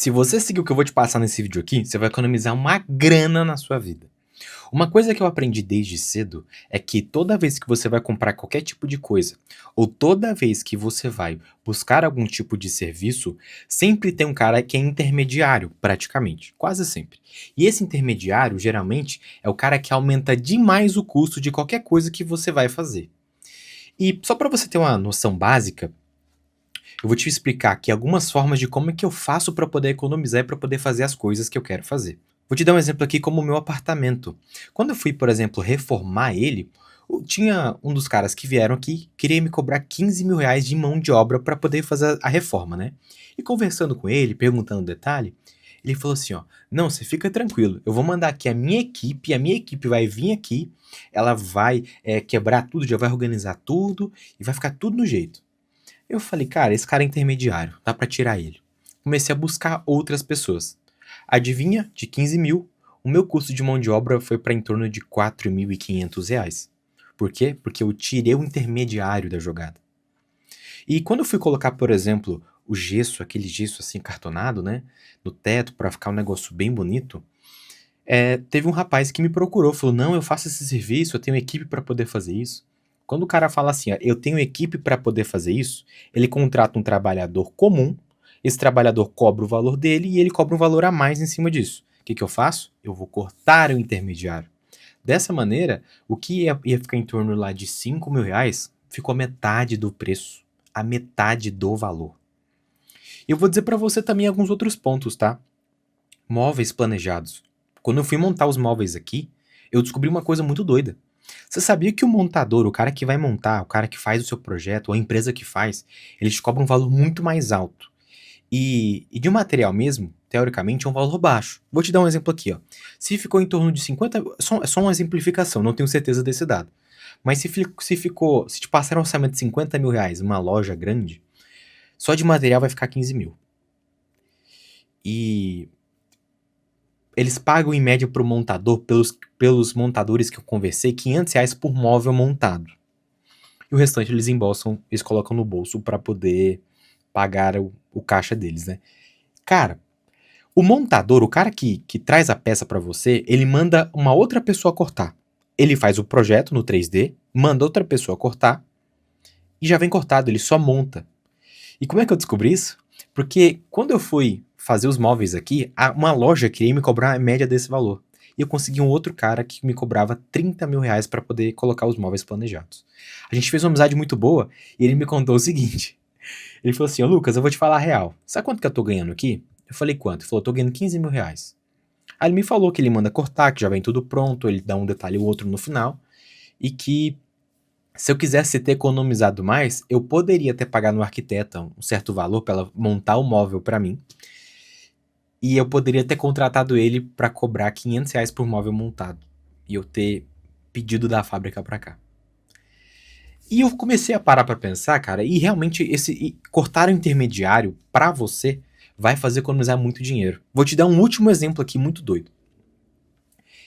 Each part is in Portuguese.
Se você seguir o que eu vou te passar nesse vídeo aqui, você vai economizar uma grana na sua vida. Uma coisa que eu aprendi desde cedo é que toda vez que você vai comprar qualquer tipo de coisa, ou toda vez que você vai buscar algum tipo de serviço, sempre tem um cara que é intermediário, praticamente, quase sempre. E esse intermediário, geralmente, é o cara que aumenta demais o custo de qualquer coisa que você vai fazer. E só para você ter uma noção básica, eu vou te explicar aqui algumas formas de como é que eu faço para poder economizar e para poder fazer as coisas que eu quero fazer. Vou te dar um exemplo aqui como o meu apartamento. Quando eu fui, por exemplo, reformar ele, tinha um dos caras que vieram aqui, queria me cobrar 15 mil reais de mão de obra para poder fazer a reforma, né? E conversando com ele, perguntando detalhe, ele falou assim, ó, não, você fica tranquilo, eu vou mandar aqui a minha equipe vai vir aqui, ela vai quebrar tudo, já vai organizar tudo e vai ficar tudo no jeito. Eu falei, cara, esse cara é intermediário, dá pra tirar ele. Comecei a buscar outras pessoas. Adivinha? De 15 mil, o meu custo de mão de obra foi para em torno de 4.500 reais. Por quê? Porque eu tirei o intermediário da jogada. E quando eu fui colocar, por exemplo, o gesso, aquele gesso assim cartonado, né, no teto para ficar um negócio bem bonito, teve um rapaz que me procurou, falou: "Não, eu faço esse serviço, eu tenho equipe para poder fazer isso". Quando o cara fala assim, ó, eu tenho equipe para poder fazer isso, ele contrata um trabalhador comum, esse trabalhador cobra o valor dele e ele cobra um valor a mais em cima disso. O que que eu faço? Eu vou cortar o intermediário. Dessa maneira, o que ia ficar em torno lá de 5 mil reais, ficou a metade do preço, a metade do valor. E eu vou dizer para você também alguns outros pontos, tá? Móveis planejados. Quando eu fui montar os móveis aqui, eu descobri uma coisa muito doida. Você sabia que o montador, o cara que vai montar, o cara que faz o seu projeto, ou a empresa que faz, eles te cobram um valor muito mais alto. E de um material mesmo, teoricamente, é um valor baixo. Vou te dar um exemplo aqui, ó. Se ficou em torno de 50, é só uma exemplificação, não tenho certeza desse dado. Mas se te passar um orçamento de 50 mil reais, uma loja grande, só de material vai ficar 15 mil. E eles pagam em média pro montador, pelos montadores que eu conversei, 500 reais por móvel montado. E o restante eles embolsam, eles colocam no bolso para poder pagar o caixa deles, né? Cara, o montador, o cara que traz a peça para você, ele manda uma outra pessoa cortar. Ele faz o projeto no 3D, manda outra pessoa cortar e já vem cortado, ele só monta. E como é que eu descobri isso? Porque quando eu fui fazer os móveis aqui, uma loja queria me cobrar a média desse valor. E eu consegui um outro cara que me cobrava 30 mil reais para poder colocar os móveis planejados. A gente fez uma amizade muito boa e ele me contou o seguinte. Ele falou assim, ô Lucas, eu vou te falar a real. Sabe quanto que eu tô ganhando aqui? Eu falei, quanto? Ele falou, tô ganhando 15 mil reais. Aí ele me falou que ele manda cortar, que já vem tudo pronto, ele dá um detalhe ou outro no final, e que se eu quisesse ter economizado mais, eu poderia ter pagado no arquiteto um certo valor para ela montar o móvel para mim, e eu poderia ter contratado ele para cobrar 500 reais por móvel montado, e eu ter pedido da fábrica para cá. E eu comecei a parar para pensar, cara, e realmente cortar o intermediário para você vai fazer economizar muito dinheiro. Vou te dar um último exemplo aqui muito doido.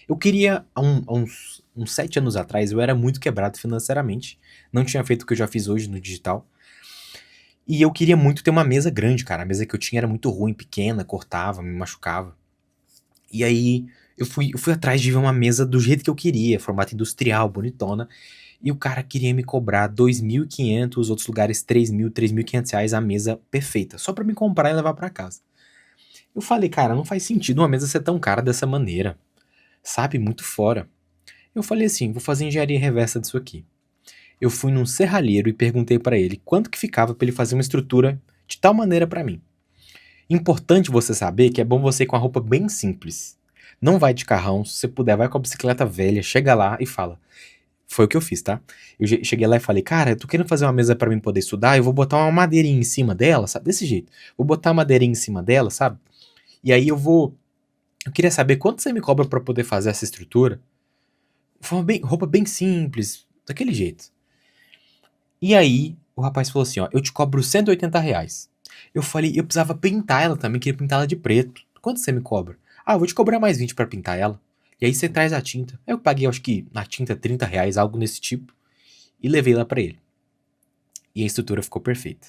Eu queria, há uns 7 anos atrás, eu era muito quebrado financeiramente. Não tinha feito o que eu já fiz hoje no digital. E eu queria muito ter uma mesa grande, cara. A mesa que eu tinha era muito ruim, pequena, cortava, me machucava. E aí eu fui atrás de ver uma mesa do jeito que eu queria, formato industrial, bonitona. E o cara queria me cobrar 2.500, outros lugares 3.000, 3.500 reais a mesa perfeita, só pra me comprar e levar pra casa. Eu falei, cara, não faz sentido uma mesa ser tão cara dessa maneira, sabe? Muito fora. Eu falei assim, vou fazer engenharia reversa disso aqui. Eu fui num serralheiro e perguntei pra ele quanto que ficava pra ele fazer uma estrutura de tal maneira pra mim. Importante você saber que é bom você ir com a roupa bem simples. Não vai de carrão, se você puder, vai com a bicicleta velha, chega lá e fala. Foi o que eu fiz, tá? Eu cheguei lá e falei, cara, eu tô querendo fazer uma mesa pra mim poder estudar, eu vou botar uma madeirinha em cima dela, sabe? Desse jeito. Vou botar uma madeirinha em cima dela, sabe? E aí eu queria saber quanto você me cobra pra poder fazer essa estrutura. Roupa bem simples, daquele jeito. E aí, o rapaz falou assim, ó, eu te cobro 180 reais. Eu falei, eu precisava pintar ela também, queria pintar ela de preto. Quanto você me cobra? Ah, eu vou te cobrar mais 20 pra pintar ela. E aí você traz a tinta. Eu paguei, acho que, na tinta 30 reais, algo nesse tipo. E levei lá pra ele. E a estrutura ficou perfeita.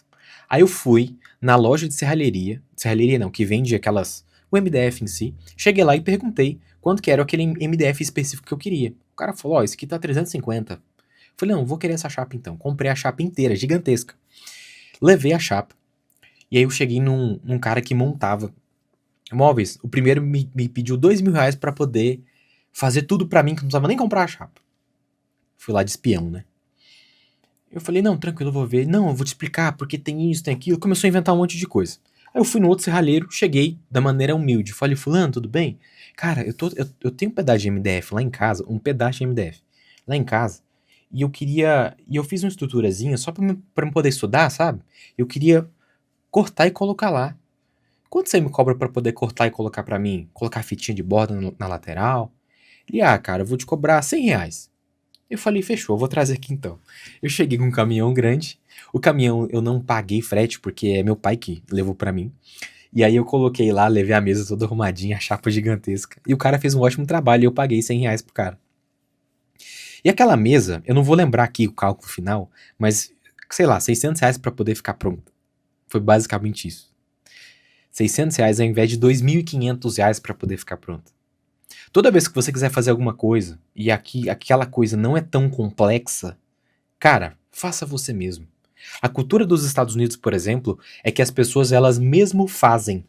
Aí eu fui na loja de serralheria não, que vende o MDF em si. Cheguei lá e perguntei quanto que era aquele MDF específico que eu queria. O cara falou, esse aqui tá 350. Falei, não, vou querer essa chapa então. Comprei a chapa inteira, gigantesca. Levei a chapa. E aí eu cheguei num cara que montava móveis. O primeiro me pediu R$ 2.000 pra poder fazer tudo pra mim, que não precisava nem comprar a chapa. Fui lá de espião, né? Eu falei, não, tranquilo, eu vou ver. Não, eu vou te explicar, porque tem isso, tem aquilo. Começou a inventar um monte de coisa. Aí eu fui no outro serralheiro, cheguei da maneira humilde. Falei, fulano, tudo bem? Cara, eu tenho um pedaço de MDF lá em casa, um pedaço de MDF lá em casa, e eu queria, e eu fiz uma estruturazinha só pra me poder estudar, sabe? Eu queria cortar e colocar lá. Quanto você me cobra pra poder cortar e colocar pra mim? Colocar fitinha de borda na lateral? Ele, cara, eu vou te cobrar R$ 100. Eu falei, fechou, eu vou trazer aqui então. Eu cheguei com um caminhão grande. O caminhão eu não paguei frete, porque é meu pai que levou pra mim. E aí eu coloquei lá, levei a mesa toda arrumadinha, a chapa gigantesca. E o cara fez um ótimo trabalho e eu paguei R$ 100 pro cara. E aquela mesa, eu não vou lembrar aqui o cálculo final, mas, sei lá, R$ 600 pra poder ficar pronta. Foi basicamente isso. R$ 600 ao invés de R$ 2.500 pra poder ficar pronta. Toda vez que você quiser fazer alguma coisa e aquela coisa não é tão complexa, cara, faça você mesmo. A cultura dos Estados Unidos, por exemplo, é que as pessoas elas mesmo fazem.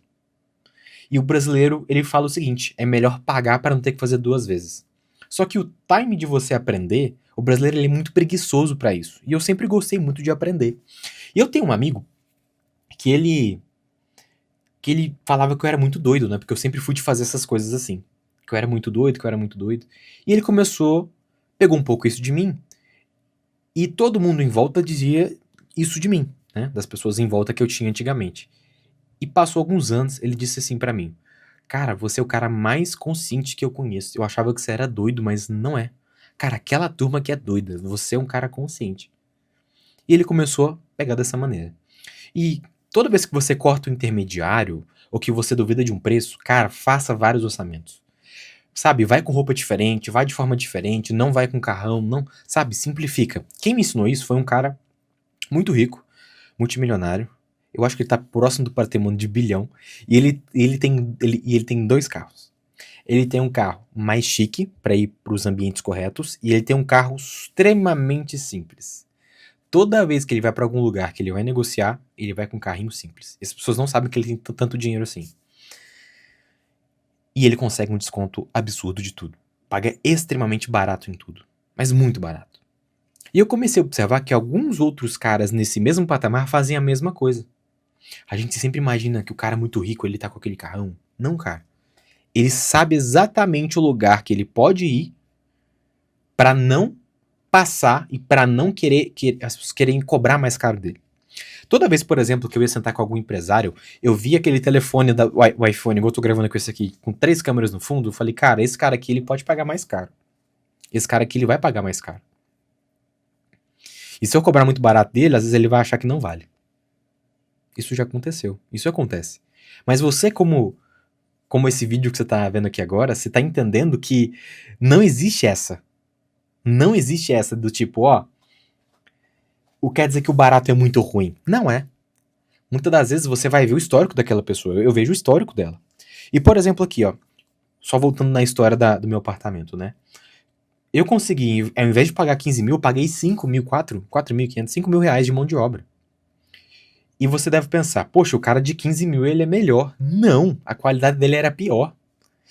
E o brasileiro, ele fala o seguinte, é melhor pagar para não ter que fazer duas vezes. Só que o time de você aprender, o brasileiro ele é muito preguiçoso para isso. E eu sempre gostei muito de aprender. E eu tenho um amigo que ele falava que eu era muito doido, né? Porque eu sempre fui de fazer essas coisas assim. Que eu era muito doido, que eu era muito doido. E ele pegou um pouco isso de mim, e todo mundo em volta dizia isso de mim, né? Das pessoas em volta que eu tinha antigamente. E passou alguns anos, ele disse assim pra mim, cara, você é o cara mais consciente que eu conheço. Eu achava que você era doido, mas não é. Cara, aquela turma que é doida, você é um cara consciente. E ele começou a pegar dessa maneira. E toda vez que você corta o intermediário, ou que você duvida de um preço, cara, faça vários orçamentos. Sabe, vai com roupa diferente, vai de forma diferente, não vai com carrão, não, sabe, simplifica. Quem me ensinou isso foi um cara muito rico, multimilionário. Eu acho que ele tá próximo do patrimônio de bilhão. E ele tem dois carros. Ele tem um carro mais chique para ir para os ambientes corretos e ele tem um carro extremamente simples. Toda vez que ele vai para algum lugar que ele vai negociar, ele vai com um carrinho simples. As pessoas não sabem que ele tem tanto dinheiro assim. E ele consegue um desconto absurdo de tudo. Paga extremamente barato em tudo. Mas muito barato. E eu comecei a observar que alguns outros caras nesse mesmo patamar fazem a mesma coisa. A gente sempre imagina que o cara muito rico, ele tá com aquele carrão. Não, cara. Ele sabe exatamente o lugar que ele pode ir pra não passar e pra não querer que as pessoas querem cobrar mais caro dele. Toda vez, por exemplo, que eu ia sentar com algum empresário, eu vi aquele telefone, o iPhone, igual eu tô gravando com esse aqui, com 3 câmeras no fundo, eu falei, cara, esse cara aqui ele pode pagar mais caro. Esse cara aqui ele vai pagar mais caro. E se eu cobrar muito barato dele, às vezes ele vai achar que não vale. Isso já aconteceu. Isso acontece. Mas você, como esse vídeo que você tá vendo aqui agora, você tá entendendo que não existe essa. Não existe essa do tipo, ó, o quer dizer que o barato é muito ruim. Não é. Muitas das vezes você vai ver o histórico daquela pessoa. Eu vejo o histórico dela. E, por exemplo, aqui, ó. Só voltando na história do meu apartamento, né? Eu consegui, ao invés de pagar 15 mil, eu paguei 5 mil, 4.500, 5 mil reais de mão de obra. E você deve pensar, poxa, o cara de 15 mil ele é melhor. Não, a qualidade dele era pior.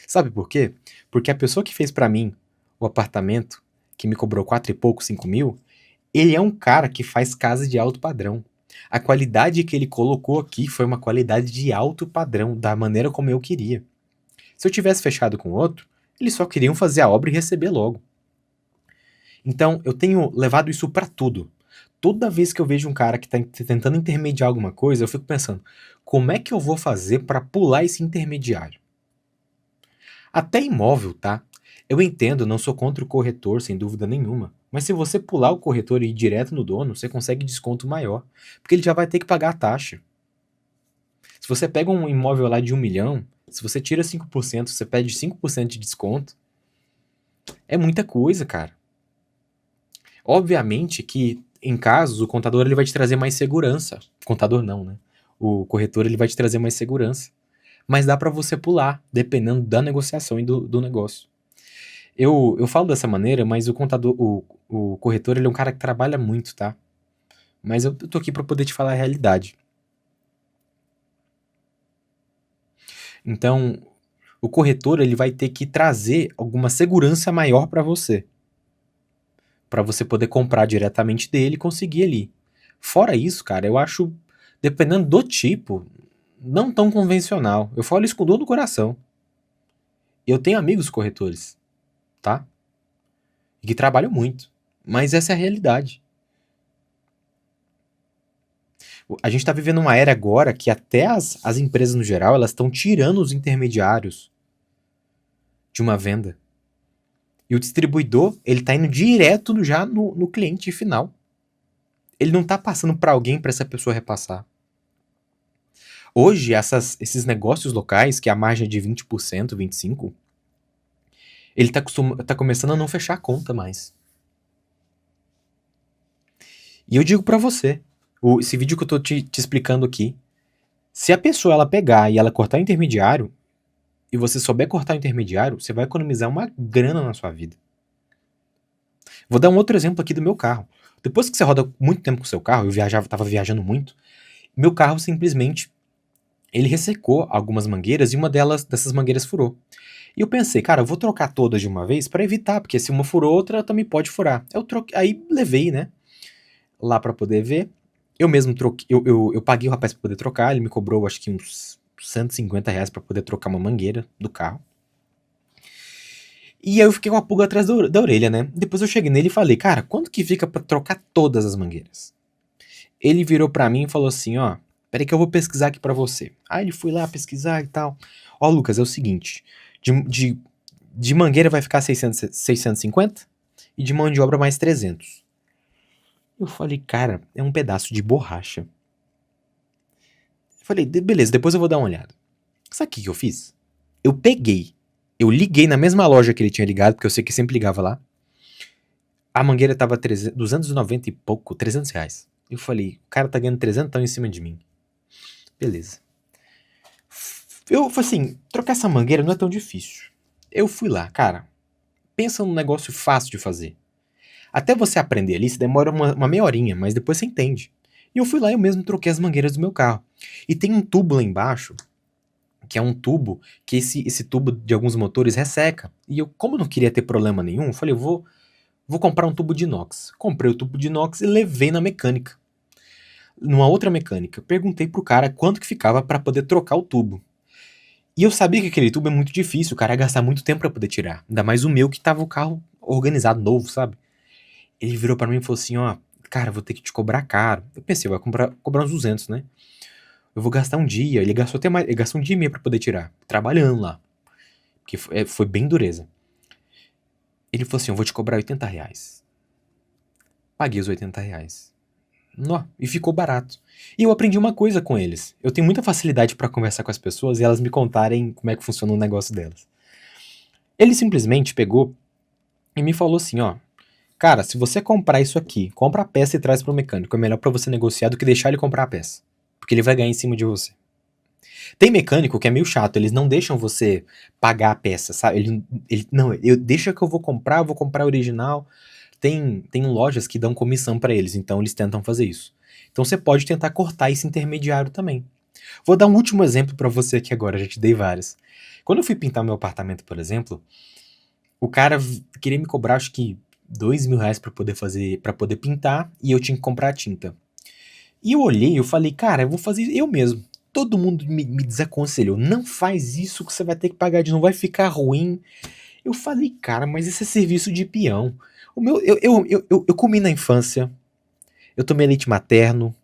Sabe por quê? Porque a pessoa que fez pra mim o apartamento, que me cobrou 4 e pouco, 5 mil, ele é um cara que faz casa de alto padrão. A qualidade que ele colocou aqui foi uma qualidade de alto padrão, da maneira como eu queria. Se eu tivesse fechado com outro, eles só queriam fazer a obra e receber logo. Então, eu tenho levado isso pra tudo. Toda vez que eu vejo um cara que tá tentando intermediar alguma coisa, eu fico pensando, como é que eu vou fazer pra pular esse intermediário? Até imóvel, tá? Eu entendo, não sou contra o corretor, sem dúvida nenhuma. Mas se você pular o corretor e ir direto no dono, você consegue desconto maior. Porque ele já vai ter que pagar a taxa. Se você pega um imóvel lá de 1 milhão, se você tira 5%, você pede 5% de desconto. É muita coisa, cara. Obviamente que Em casos, o contador ele vai te trazer mais segurança. Contador não, né? O corretor ele vai te trazer mais segurança. Mas dá pra você pular, dependendo da negociação e do negócio. Eu falo dessa maneira, mas o corretor, ele é um cara que trabalha muito, tá? Mas eu tô aqui pra poder te falar a realidade. Então, o corretor, ele vai ter que trazer alguma segurança maior pra você poder comprar diretamente dele e conseguir ali. Fora isso, cara, eu acho, dependendo do tipo, não tão convencional. Eu falo isso com dor no coração. Eu tenho amigos corretores, tá? E que trabalham muito. Mas essa é a realidade. A gente tá vivendo uma era agora que até as empresas no geral, elas estão tirando os intermediários de uma venda. E o distribuidor, ele tá indo direto já no cliente final. Ele não tá passando pra alguém pra essa pessoa repassar. Hoje, esses negócios locais, que a margem é de 20%, 25%, ele tá começando a não fechar a conta mais. E eu digo pra você, esse vídeo que eu tô te explicando aqui, se a pessoa ela pegar e ela cortar o intermediário, e você souber cortar o intermediário, você vai economizar uma grana na sua vida. Vou dar um outro exemplo aqui do meu carro. Depois que você roda muito tempo com o seu carro, tava viajando muito, meu carro simplesmente, ele ressecou algumas mangueiras e uma dessas mangueiras furou. E eu pensei, cara, eu vou trocar todas de uma vez pra evitar, porque se uma furou, outra também pode furar. Aí levei, né, lá pra poder ver. Eu mesmo troquei, eu paguei o rapaz pra poder trocar, ele me cobrou acho que uns R$ 150 pra poder trocar uma mangueira do carro. E aí eu fiquei com a pulga atrás da orelha, né? Depois eu cheguei nele e falei, cara, quanto que fica pra trocar todas as mangueiras? Ele virou pra mim e falou assim, ó, peraí que eu vou pesquisar aqui pra você. Aí ele foi lá pesquisar e tal. Ó, Lucas, é o seguinte, de mangueira vai ficar 650 e de mão de obra mais 300. Eu falei, cara, é um pedaço de borracha. Eu falei, beleza, depois eu vou dar uma olhada. Sabe o que eu fiz? Eu liguei na mesma loja que ele tinha ligado, porque eu sei que sempre ligava lá. A mangueira tava 290 e pouco, R$ 300. Eu falei, o cara tá ganhando 300 em cima de mim. Beleza. Eu falei assim, trocar essa mangueira não é tão difícil. Eu fui lá, cara, pensa num negócio fácil de fazer. Até você aprender ali, isso demora uma meia horinha, mas depois você entende. E eu fui lá e eu mesmo troquei as mangueiras do meu carro. E tem um tubo lá embaixo, que é um tubo, que esse tubo de alguns motores resseca. E eu, como não queria ter problema nenhum, eu falei, eu vou comprar um tubo de inox. Comprei o tubo de inox e levei na mecânica. Numa outra mecânica. Perguntei pro cara quanto que ficava pra poder trocar o tubo. E eu sabia que aquele tubo é muito difícil, o cara ia gastar muito tempo pra poder tirar. Ainda mais o meu que tava o carro organizado, novo, sabe? Ele virou pra mim e falou assim, ó, cara, vou ter que te cobrar caro. Eu pensei, vai cobrar uns 200, né? Eu vou gastar um dia. Ele gastou até mais, ele gastou um dia e meio pra poder tirar, trabalhando lá. Porque foi bem dureza. Ele falou assim, eu vou te cobrar R$ 80. Paguei os R$ 80. Nó, e ficou barato. E eu aprendi uma coisa com eles. Eu tenho muita facilidade pra conversar com as pessoas e elas me contarem como é que funciona o negócio delas. Ele simplesmente pegou e me falou assim, ó, cara, se você comprar isso aqui, compra a peça e traz pro mecânico. É melhor pra você negociar do que deixar ele comprar a peça. Porque ele vai ganhar em cima de você. Tem mecânico que é meio chato, eles não deixam você pagar a peça, sabe? Não, deixa que eu vou comprar original. Tem lojas que dão comissão pra eles, então eles tentam fazer isso. Então você pode tentar cortar esse intermediário também. Vou dar um último exemplo pra você aqui agora, já te dei vários. Quando eu fui pintar meu apartamento, por exemplo, o cara queria me cobrar acho que R$ 2.000 para poder pintar e eu tinha que comprar a tinta. E eu olhei e eu falei, cara, eu vou fazer eu mesmo. Todo mundo me desaconselhou, não faz isso que você vai ter que pagar de novo, vai ficar ruim. Eu falei, cara, mas esse é serviço de peão. Eu comi na infância, eu tomei leite materno,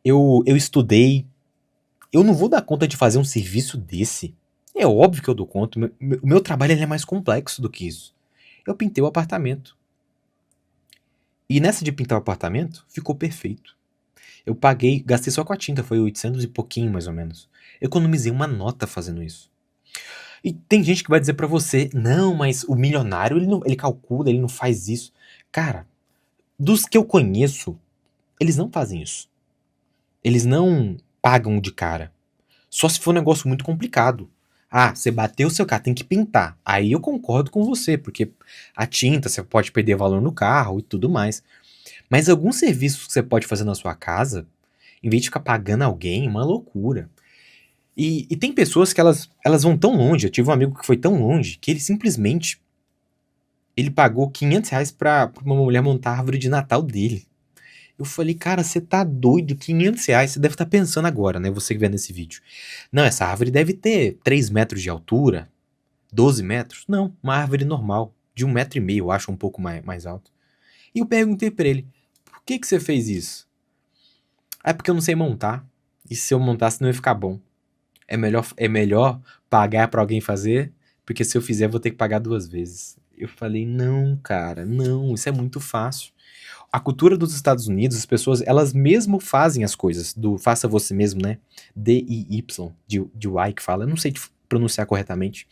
eu estudei. Eu não vou dar conta de fazer um serviço desse. É óbvio que eu dou conta, o meu trabalho ele é mais complexo do que isso. Eu pintei o apartamento. E nessa de pintar o apartamento, ficou perfeito. Eu paguei, gastei só com a tinta, foi 800 e pouquinho mais ou menos. Economizei uma nota fazendo isso. E tem gente que vai dizer pra você, não, mas o milionário ele calcula, ele não faz isso. Cara, dos que eu conheço, Eles não fazem isso. Eles não pagam de cara. Só se for um negócio muito complicado. Ah, você bateu o seu carro, tem que pintar. Aí eu concordo com você, porque a tinta, você pode perder valor no carro e tudo mais. Mas alguns serviços que você pode fazer na sua casa, em vez de ficar pagando alguém, é uma loucura. E tem pessoas que elas vão tão longe. Eu tive um amigo que foi tão longe que ele simplesmente ele pagou R$ 500 pra uma mulher montar a árvore de Natal dele. Eu falei, cara, você tá doido? R$ 500? Você deve estar pensando agora, né? Você que vê nesse vídeo. Não, essa árvore deve ter 3 metros de altura, 12 metros. Não, uma árvore normal, de 1,5 m, eu acho um pouco mais alto. E eu perguntei pra ele, por que você fez isso? Ah, é porque eu não sei montar. E se eu montasse não ia ficar bom. É melhor pagar pra alguém fazer, porque se eu fizer eu vou ter que pagar 2 vezes. Eu falei, não, cara, não, isso é muito fácil. A cultura dos Estados Unidos, as pessoas, elas mesmo fazem as coisas, do faça você mesmo, né? DIY, de Y que fala, eu não sei pronunciar corretamente.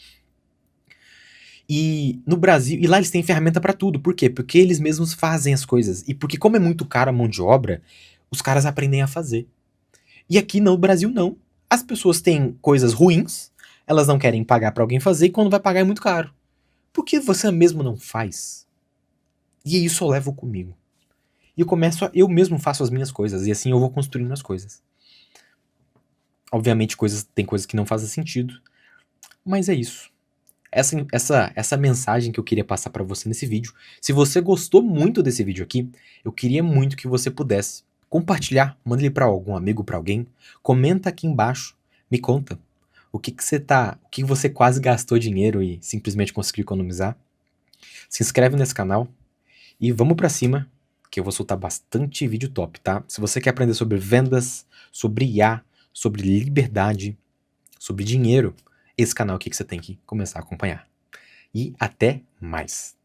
E no Brasil, e lá eles têm ferramenta pra tudo. Por quê? Porque eles mesmos fazem as coisas. E porque como é muito caro a mão de obra, os caras aprendem a fazer. E aqui no Brasil não. As pessoas têm coisas ruins, elas não querem pagar pra alguém fazer, e quando vai pagar é muito caro. Por que você mesmo não faz? E isso eu levo comigo. E eu mesmo faço as minhas coisas, e assim eu vou construindo as coisas. Obviamente tem coisas que não fazem sentido, mas é isso. Essa mensagem que eu queria passar pra você nesse vídeo. Se você gostou muito desse vídeo aqui, eu queria muito que você pudesse compartilhar, manda ele pra algum amigo, pra alguém, comenta aqui embaixo, me conta o que você quase gastou dinheiro e simplesmente conseguiu economizar. Se inscreve nesse canal e vamos pra cima, que eu vou soltar bastante vídeo top, tá? Se você quer aprender sobre vendas, sobre IA, sobre liberdade, sobre dinheiro, esse canal aqui que você tem que começar a acompanhar. E até mais!